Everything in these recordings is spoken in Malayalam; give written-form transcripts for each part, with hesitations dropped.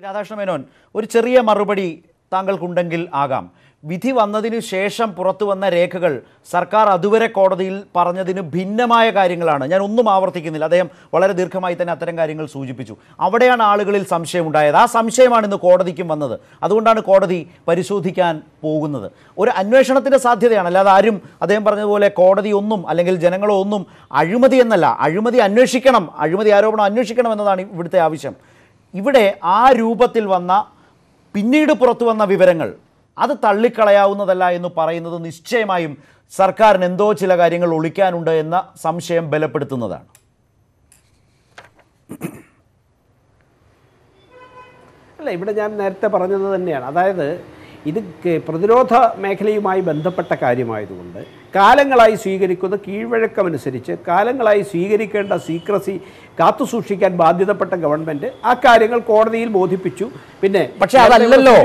രാധാകൃഷ്ണ മേനോൻ, ഒരു ചെറിയ മറുപടി താങ്കൾക്കുണ്ടെങ്കിൽ ആകാം. വിധി വന്നതിനു ശേഷം പുറത്തു വന്ന രേഖകൾ സർക്കാർ അതുവരെ കോടതിയിൽ പറഞ്ഞതിന് ഭിന്നമായ കാര്യങ്ങളാണ്. ഞാൻ ഒന്നും ആവർത്തിക്കുന്നില്ല, അദ്ദേഹം വളരെ ദീർഘമായി തന്നെ അത്തരം കാര്യങ്ങൾ സൂചിപ്പിച്ചു. അവിടെയാണ് ആളുകളിൽ സംശയമുണ്ടായത്. ആ സംശയമാണ് ഇന്ന് കോടതിക്കും വന്നത്. അതുകൊണ്ടാണ് കോടതി പരിശോധിക്കാൻ പോകുന്നത്. ഒരു അന്വേഷണത്തിൻ്റെ സാധ്യതയാണ്, അല്ലാതെ ആരും അദ്ദേഹം പറഞ്ഞതുപോലെ കോടതി ഒന്നും അല്ലെങ്കിൽ ജനങ്ങളോ ഒന്നും അഴിമതി എന്നല്ല, അഴിമതി അന്വേഷിക്കണം, അഴിമതി ആരോപണം അന്വേഷിക്കണം എന്നതാണ് ഇവിടുത്തെ ആവശ്യം. ഇവിടെ ആ രൂപത്തിൽ വന്ന പിന്നീട് പുറത്തു വന്ന വിവരങ്ങൾ അത് തള്ളിക്കളയാവുന്നതല്ല എന്ന് പറയുന്നത് നിശ്ചയമായും സർക്കാരിന് എന്തോ ചില കാര്യങ്ങൾ ഒളിക്കാനുണ്ട് എന്ന സംശയം ബലപ്പെടുത്തുന്നതാണ്. അല്ല, ഇവിടെ ഞാൻ നേരത്തെ പറഞ്ഞത് തന്നെയാണ്. അതായത് ഇത് പ്രതിരോധ മേഖലയുമായി ബന്ധപ്പെട്ട കാര്യമായതുകൊണ്ട് കാലങ്ങളായി സ്വീകരിക്കുന്ന കീഴ്വഴക്കമനുസരിച്ച് കാലങ്ങളായി സ്വീകരിക്കേണ്ട സീക്രസി കാത്തുസൂക്ഷിക്കാൻ ബാധ്യതപ്പെട്ട ഗവൺമെന്റ് ആ കാര്യങ്ങൾ കോടതിയിൽ ബോധിപ്പിച്ചു. പിന്നെ പക്ഷേ അതല്ലല്ലോ,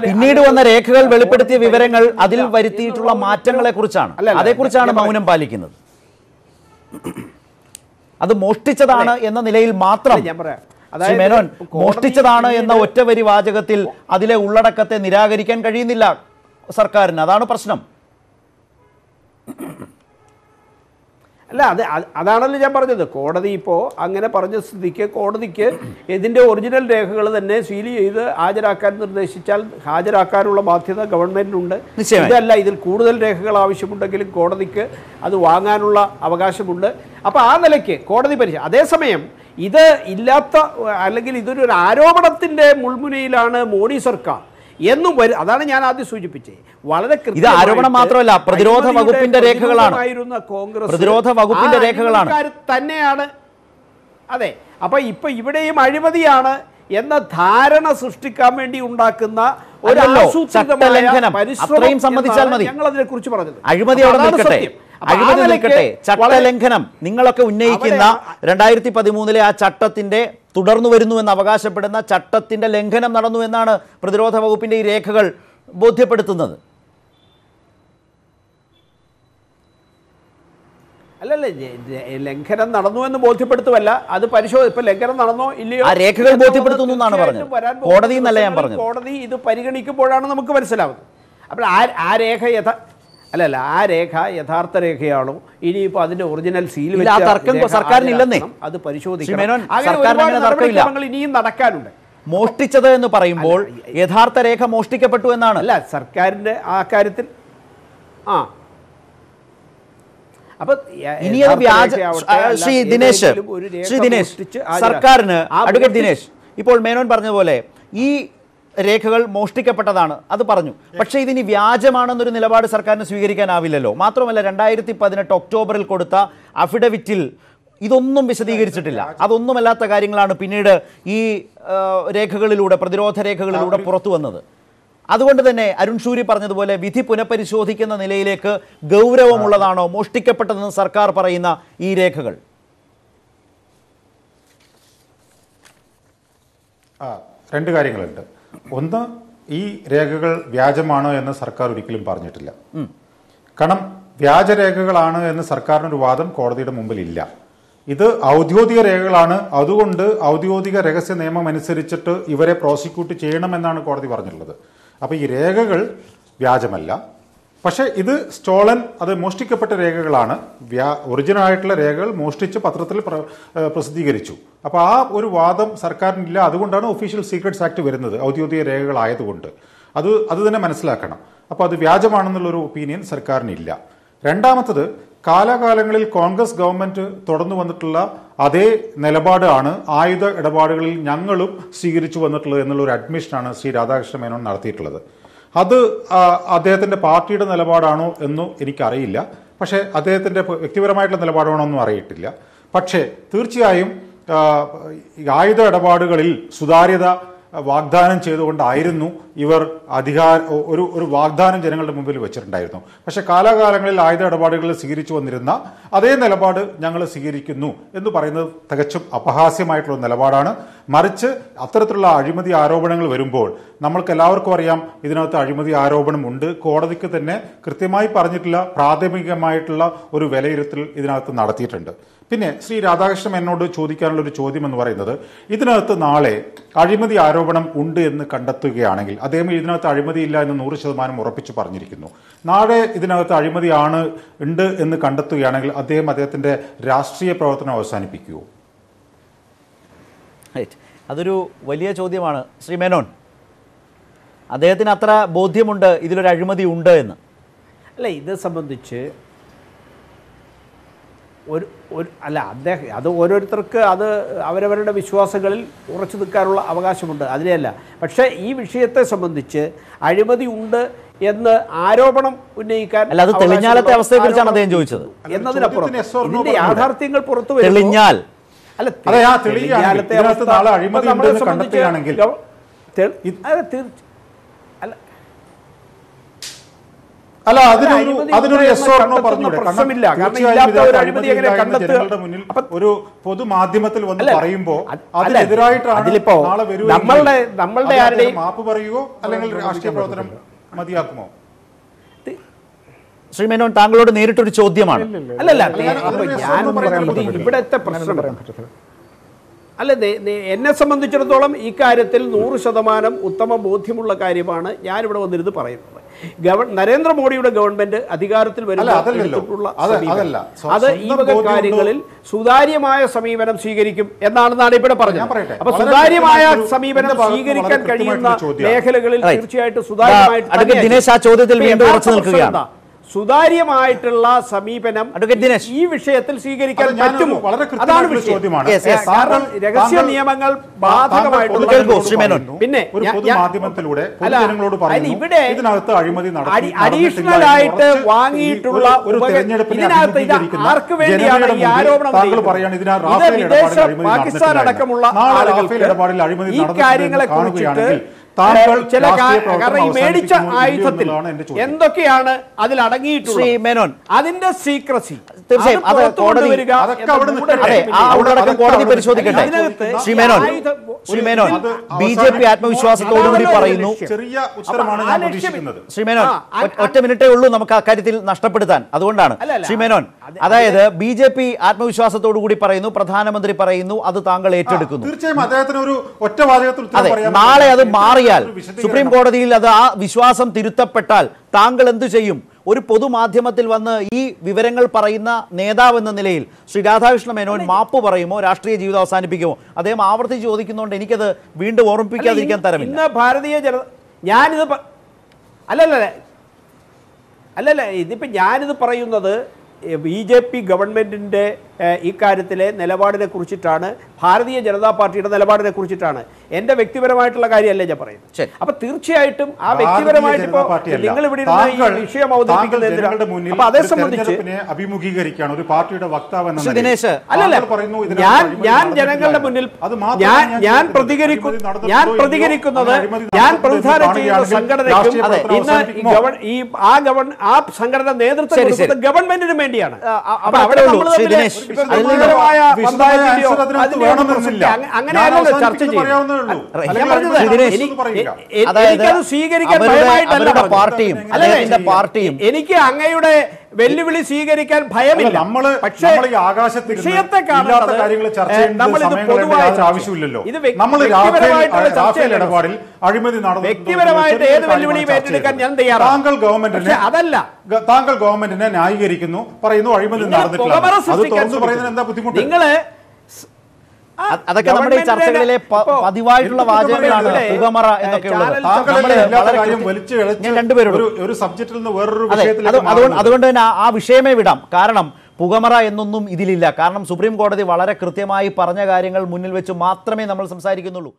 പിന്നീട് വന്ന രേഖകൾ വെളിപ്പെടുത്തിയ വിവരങ്ങൾ അതിൽ വരുത്തിയിട്ടുള്ള മാറ്റങ്ങളെ കുറിച്ചാണ്, അതേക്കുറിച്ചാണ് മൗനം പാലിക്കുന്നത്. അത് മോഷ്ടിച്ചതാണ് എന്ന നിലയിൽ മാത്രം ഞാൻ പറയാം. മേനോൻ, മോഷ്ടിച്ചതാണ് എന്ന ഒറ്റവരി വാചകത്തിൽ അതിലെ ഉള്ളടക്കത്തെ നിരാകരിക്കാൻ കഴിയുന്നില്ല സർക്കാരിന്. അതാണ് പ്രശ്നം. അല്ല, അതാണല്ലോ ഞാൻ പറഞ്ഞത്. കോടതി ഇപ്പോൾ അങ്ങനെ പറഞ്ഞ സ്ഥിതിക്ക് കോടതിക്ക് ഇതിൻ്റെ ഒറിജിനൽ രേഖകൾ തന്നെ സീൽ ചെയ്ത് ഹാജരാക്കാൻ നിർദ്ദേശിച്ചാൽ ഹാജരാക്കാനുള്ള ബാധ്യത ഗവൺമെൻറ്റിനുണ്ട്. ഇതല്ല, ഇതിൽ കൂടുതൽ രേഖകൾ ആവശ്യമുണ്ടെങ്കിലും കോടതിക്ക് അത് വാങ്ങാനുള്ള അവകാശമുണ്ട്. അപ്പോൾ ആ നിലയ്ക്ക് കോടതി അതേസമയം ഇത് ഇല്ലാത്ത അല്ലെങ്കിൽ ഇതൊരു ആരോപണത്തിൻ്റെ മുൾമുനയിലാണ് മോഡി സർക്കാർ എന്നും അതാണ് ഞാൻ ആദ്യം സൂചിപ്പിച്ചത്. വളരെ ഇത് ആരോപണം മാത്രമല്ല, പ്രതിരോധ വകുപ്പിന്റെ രേഖകളാണ്, കോൺഗ്രസ് പ്രതിരോധ വകുപ്പിന്റെ രേഖകളാണ് തന്നെയാണ്. അതെ, അപ്പൊ ഇപ്പൊ ഇവിടെയും അഴിമതിയാണ് എന്ന ധാരണ സൃഷ്ടിക്കാൻ വേണ്ടി ഉണ്ടാക്കുന്ന ഒരു ചട്ടലംഘനം, അത്രയും സമ്മതിച്ചാൽ മതി. ഞങ്ങൾ അതിനെ കുറിച്ച് പറഞ്ഞത് അഴിമതി അവിടെ നിൽക്കട്ടെ, അഴിമതി നിൽക്കട്ടെ, ചട്ടലംഘനം നിങ്ങളൊക്കെ ഉന്നയിക്കുന്ന 2013 ആ ചട്ടത്തിന്റെ തുടർന്നു വരുന്നു എന്ന് അവകാശപ്പെടുന്ന ചട്ടത്തിന്റെ ലംഘനം നടന്നു എന്നാണ് പ്രതിരോധ വകുപ്പിന്റെ ഈ രേഖകൾ ബോധ്യപ്പെടുത്തുന്നത്. അല്ലല്ല, ലംഘനം നടന്നു എന്ന് ബോധ്യപ്പെടുത്തുമല്ല, അത് ഇപ്പൊ ലംഘനം നടന്നോ ഇല്ലയോ ആ രേഖകൾ ബോധ്യപ്പെടുത്തുന്നു എന്നാണ് പറഞ്ഞത്. കോടതി എന്നല്ല ഞാൻ പറഞ്ഞത്. കോടതി ഇത് പരിഗണിക്കുമ്പോഴാണ് നമുക്ക് മനസ്സിലാവുന്നത്. അപ്പോൾ ആ രേഖ ആ രേഖ യഥാർത്ഥ രേഖയാണോ, ഇനിയിപ്പോൾ അതിന്റെ ഒറിജിനൽ സീൽ സർക്കാരിനില്ലെന്നേ, അത് പരിശോധിക്കണം. ഇനിയും നടക്കാനുണ്ട്. മോഷ്ടിച്ചത് എന്ന് പറയുമ്പോൾ യഥാർത്ഥ രേഖ മോഷ്ടിക്കപ്പെട്ടു എന്നാണ്. അല്ല, സർക്കാരിന്റെ ആ കാര്യത്തിൽ അപ്പൊ ഇനിയത് വ്യാജ ശ്രീ ദിനേശ് സർക്കാരിന് അഡ്വക്കേറ്റ് ദിനേശ് ഇപ്പോൾ മേനോൻ പറഞ്ഞതുപോലെ ഈ രേഖകൾ മോഷ്ടിക്കപ്പെട്ടതാണ്, അത് പറഞ്ഞു. പക്ഷേ ഇതിനി വ്യാജമാണെന്നൊരു നിലപാട് സർക്കാരിന് സ്വീകരിക്കാനാവില്ലല്ലോ. മാത്രമല്ല 2018 ഒക്ടോബറിൽ കൊടുത്ത അഫിഡവിറ്റിൽ ഇതൊന്നും വിശദീകരിച്ചിട്ടില്ല. അതൊന്നുമല്ലാത്ത കാര്യങ്ങളാണ് പിന്നീട് ഈ രേഖകളിലൂടെ, പ്രതിരോധ രേഖകളിലൂടെ പുറത്തു വന്നത്. അതുകൊണ്ട് തന്നെ അരുൺ ഷൂരി പറഞ്ഞതുപോലെ വിധി പുനഃപരിശോധിക്കുന്ന നിലയിലേക്ക് ഗൗരവമുള്ളതാണോ മോഷ്ടിക്കപ്പെട്ടതെന്ന് സർക്കാർ പറയുന്ന ഈ രേഖകൾ? രണ്ട് കാര്യങ്ങളുണ്ട്. ഒന്ന്, ഈ രേഖകൾ വ്യാജമാണോ എന്ന് സർക്കാർ ഒരിക്കലും പറഞ്ഞിട്ടില്ല. കാരണം വ്യാജരേഖകളാണ് എന്ന് സർക്കാരിനൊരു വാദം കോടതിയുടെ മുമ്പിൽ ഇല്ല. ഇത് ഔദ്യോഗിക രേഖകളാണ്, അതുകൊണ്ട് ഔദ്യോഗിക രഹസ്യ നിയമം അനുസരിച്ചിട്ട് ഇവരെ പ്രോസിക്യൂട്ട് ചെയ്യണമെന്നാണ് കോടതി പറഞ്ഞിട്ടുള്ളത്. അപ്പോൾ ഈ രേഖകൾ വ്യാജമല്ല, പക്ഷേ ഇത് സ്റ്റോളൻ, അത് മോഷ്ടിക്കപ്പെട്ട രേഖകളാണ്. ഒറിജിനൽ ആയിട്ടുള്ള രേഖകൾ മോഷ്ടിച്ച് പത്രത്തിൽ പ്രസിദ്ധീകരിച്ചു. അപ്പോൾ ആ ഒരു വാദം സർക്കാരിനില്ല. അതുകൊണ്ടാണ് ഒഫീഷ്യൽ സീക്രട്സ് ആക്ട് വരുന്നത്, ഔദ്യോഗിക രേഖകളായതുകൊണ്ട്. അത് തന്നെ മനസ്സിലാക്കണം. അപ്പോൾ അത് വ്യാജമാണെന്നുള്ളൊരു ഒപ്പീനിയൻ സർക്കാരിനില്ല. രണ്ടാമത്തത്, കാലാകാലങ്ങളിൽ കോൺഗ്രസ് ഗവൺമെന്റ് തുടർന്നു വന്നിട്ടുള്ള അതേ നിലപാടാണ് ആയുധ ഇടപാടുകളിൽ ഞങ്ങളും സ്വീകരിച്ചു വന്നിട്ടുള്ളത് എന്നുള്ളൊരു അഡ്മിഷനാണ് ശ്രീ രാധാകൃഷ്ണ മേനോൻ നടത്തിയിട്ടുള്ളത്. അത് അദ്ദേഹത്തിൻ്റെ പാർട്ടിയുടെ നിലപാടാണോ എന്നും എനിക്കറിയില്ല. പക്ഷേ അദ്ദേഹത്തിൻ്റെ വ്യക്തിപരമായിട്ടുള്ള നിലപാടാണോ എന്നും അറിയിട്ടില്ല. പക്ഷേ തീർച്ചയായും ആയുധ ഇടപാടുകളിൽ സുതാര്യത വാഗ്ദാനം ചെയ്തുകൊണ്ടായിരുന്നു ഇവർ ഒരു വാഗ്ദാനം ജനങ്ങളുടെ മുമ്പിൽ വെച്ചിട്ടുണ്ടായിരുന്നു. പക്ഷേ കാലാകാലങ്ങളിൽ ആയുധ ഇടപാടുകളിൽ സ്വീകരിച്ചു വന്നിരുന്ന അതേ നിലപാട് ഞങ്ങൾ സ്വീകരിക്കുന്നു എന്ന് പറയുന്നത് തികച്ചും അപഹാസ്യമായിട്ടുള്ള നിലപാടാണ്. മറിച്ച് അത്തരത്തിലുള്ള അഴിമതി ആരോപണങ്ങൾ വരുമ്പോൾ നമ്മൾക്ക് എല്ലാവർക്കും അറിയാം ഇതിനകത്ത് അഴിമതി ആരോപണമുണ്ട്. കോടതിക്ക് തന്നെ കൃത്യമായി പറഞ്ഞിട്ടുള്ള പ്രാഥമികമായിട്ടുള്ള ഒരു വിലയിരുത്തൽ ഇതിനകത്ത് നടത്തിയിട്ടുണ്ട്. പിന്നെ ശ്രീ രാധാകൃഷ്ണൻ എന്നോട് ചോദിക്കാനുള്ള ഒരു ചോദ്യം എന്ന് പറയുന്നത്, ഇതിനകത്ത് നാളെ അഴിമതി ആരോപണം ഉണ്ട് എന്ന് കണ്ടെത്തുകയാണെങ്കിൽ, അദ്ദേഹം ഇതിനകത്ത് അഴിമതിയില്ല എന്ന് 100% ഉറപ്പിച്ചു പറഞ്ഞിരിക്കുന്നു. നാളെ ഇതിനകത്ത് ഉണ്ട് എന്ന് കണ്ടെത്തുകയാണെങ്കിൽ അദ്ദേഹത്തിന്റെ രാഷ്ട്രീയ പ്രവർത്തനം അവസാനിപ്പിക്കുമോ? അതൊരു വലിയ ചോദ്യമാണ് ശ്രീ മേനോൻ. അദ്ദേഹത്തിന് അത്ര ബോധ്യമുണ്ട് ഇതിലൊരു അഴിമതി ഉണ്ട് എന്ന്? അല്ല, ഇത് സംബന്ധിച്ച് അത് ഓരോരുത്തർക്ക് അത് അവരവരുടെ വിശ്വാസങ്ങളിൽ ഉറച്ചു നിൽക്കാനുള്ള അവകാശമുണ്ട്, അതിനെയല്ല. പക്ഷേ ഈ വിഷയത്തെ സംബന്ധിച്ച് അഴിമതി ഉണ്ട് എന്ന് ആരോപണം ഉന്നയിക്കാൻ അല്ല, അത് തെളിഞ്ഞാലത്തെ അവസ്ഥയെക്കുറിച്ചാണ് അദ്ദേഹം ചോദിച്ചത്. എന്നതിനപ്പുറം ഇതിന്റെ യാഥാർത്ഥ്യങ്ങൾ പുറത്തു വരും. തെളിഞ്ഞാൽ അല്ല, അതിനൊരു പ്രശ്നമില്ല. കാരണം ഇല്ലാത്ത ഒരു അഴിമതി എങ്ങനെ കണ്ടെത്തുക? ഒരു പൊതുമാധ്യമത്തിൽ വന്ന് പറയുമ്പോൾ അതിനെതിരായിട്ടാണ് നമ്മളുടെ ആരുടെയും മാപ്പ് പറയുകയോ അല്ലെങ്കിൽ രാഷ്ട്രീയ പ്രവർത്തനം മതിയാക്കുമോ? ശ്രീ മേനോൻ, താങ്കളോട് നേരിട്ടൊരു ചോദ്യമാണ്. അല്ലല്ല, ഇവിടത്തെ പ്രശ്നം അല്ല, എന്നെ സംബന്ധിച്ചിടത്തോളം ഈ കാര്യത്തിൽ 100% ഉത്തമ ബോധ്യമുള്ള കാര്യമാണ് ഞാനിവിടെ വന്നിരുന്ന് പറയുന്നത്. നരേന്ദ്രമോദിയുടെ ഗവൺമെന്റ് അധികാരത്തിൽ വരുന്ന അത് ഈ വക കാര്യങ്ങളിൽ സുതാര്യമായ സമീപനം സ്വീകരിക്കും എന്നാണെന്നാണ് ഇവിടെ പറഞ്ഞത്. അപ്പൊ സുതാര്യമായ സമീപനം സ്വീകരിക്കാൻ കഴിയുന്ന മേഖലകളിൽ തീർച്ചയായിട്ടും സുതാര്യമായിട്ട് സുതാര്യമായിട്ടുള്ള സമീപനം ഈ വിഷയത്തിൽ സ്വീകരിക്കാൻ പറ്റുമോ? അതാണ് വിഷയം. കാരണം രഹസ്യ നിയമങ്ങൾ ബാധകമായിട്ടുള്ള പിന്നെ ഇവിടെ അഡീഷണൽ ആയിട്ട് വാങ്ങിയിട്ടുള്ള ഇതിനകത്ത് ആർക്ക് വേണ്ടിയാണ് ഈ ആരോപണം? വിദേശ പാകിസ്ഥാൻ അടക്കമുള്ള ആളുകൾക്ക് ഈ കാര്യങ്ങളെ കുറിച്ചിട്ട് ചില കാരണം ഈ മേടിച്ച ആയുധത്തിൽ എന്തൊക്കെയാണ് അതിൽ അടങ്ങിയിട്ടുള്ളത്, അതിന്റെ സീക്രസി തീർച്ചയായും അത് കോടതി പരിശോധിക്കട്ടെ. ശ്രീ മേനോൻ ബി.ജെ.പി. ആത്മവിശ്വാസത്തോടുകൂടി പറയുന്നു. ശ്രീ മേനോൻ, ഒറ്റ മിനിറ്റേ ഉള്ളൂ നമുക്ക് അക്കാര്യത്തിൽ നഷ്ടപ്പെടുത്താൻ, അതുകൊണ്ടാണ്. ശ്രീ മേനോൻ, അതായത് ബി.ജെ.പി. ആത്മവിശ്വാസത്തോടുകൂടി പറയുന്നു, പ്രധാനമന്ത്രി പറയുന്നു, അത് താങ്കൾ ഏറ്റെടുക്കുന്നു. അതെ, നാളെ അത് മാറിയാൽ, സുപ്രീം കോടതിയിൽ അത് ആ വിശ്വാസം തിരുത്തപ്പെട്ടാൽ താങ്കൾ എന്തു ചെയ്യും? ഒരു പൊതുമാധ്യമത്തിൽ വന്ന് ഈ വിവരങ്ങൾ പറയുന്ന നേതാവ് എന്ന നിലയിൽ ശ്രീ രാധാകൃഷ്ണ മേനോൻ മാപ്പ് പറയുമോ, രാഷ്ട്രീയ ജീവിതം അവസാനിപ്പിക്കുമോ? അദ്ദേഹം ആവർത്തിച്ച് ചോദിക്കുന്നുണ്ട്, എനിക്കത് വീണ്ടും ഓർമ്മിപ്പിക്കാതിരിക്കാൻ തരമില്ല. ഇന്ന് ഭാരതീയ ജനത ഞാനിത് അല്ലല്ല ഇതിപ്പോൾ ഞാനിത് പറയുന്നത് ബി.ജെ.പി. ഗവൺമെൻറ്റിൻ്റെ ഇക്കാര്യത്തിലെ നിലപാടിനെ കുറിച്ചിട്ടാണ്, ഭാരതീയ ജനതാ പാർട്ടിയുടെ നിലപാടിനെ കുറിച്ചിട്ടാണ്. എൻ്റെ വ്യക്തിപരമായിട്ടുള്ള കാര്യമല്ലേ ഞാൻ പറയുന്നത്. അപ്പൊ തീർച്ചയായിട്ടും ആ വ്യക്തിപരമായിട്ട് ഇപ്പോൾ നിങ്ങൾ ഇവിടെ ഇരുന്ന ഈ വിഷയം അവതരിപ്പിക്കുന്നതിന് അപ്പൊ അതേ സംബന്ധിച്ച് അഭിമുഖീകരിക്കുകയാണ് ഒരു പാർട്ടിയുടെ വക്താവ്. അല്ലല്ല, ഞാൻ ജനങ്ങളുടെ മുന്നിൽ ഞാൻ പ്രതികരിക്കുന്നത് ഞാൻ പ്രതിനിധാനം ചെയ്യുന്ന സംഘടനയ്ക്കും ഇന്ന് ആ സംഘടന നേതൃത്വം കൊടുക്കുന്ന ഗവൺമെന്റിനും വേണ്ടിയാണ്. അങ്ങനെയാണല്ലോ ചർച്ച ചെയ്യുന്നത്. എനിക്ക് അങ്ങയുടെ വെല്ലുവിളി സ്വീകരിക്കാൻ ഭയമില്ല. പക്ഷേ വിഷയത്തെ വ്യക്തിപരമായിട്ട് ഏത് വെല്ലുവിളിയും ഏറ്റെടുക്കാൻ ഞാൻ തയ്യാറാണ്. അതല്ല, താങ്കൾ ഗവൺമെന്റിനെ ന്യായീകരിക്കുന്നു, പറയുന്നു അഴിമതി നടന്നിട്ടില്ല. നിങ്ങള് അതൊക്കെ നമ്മുടെ ഈ ചർച്ചകളിലെ പതിവായിട്ടുള്ള വാചകങ്ങളാണ്. പുകമറ എന്നൊക്കെ അതുകൊണ്ട് തന്നെ ആ വിഷയമേ വിടാം. കാരണം പുകമറ എന്നൊന്നും ഇതിലില്ല. കാരണം സുപ്രീം കോടതി വളരെ കൃത്യമായി പറഞ്ഞ കാര്യങ്ങൾ മുന്നിൽ വെച്ച് മാത്രമേ നമ്മൾ സംസാരിക്കുന്നുള്ളൂ.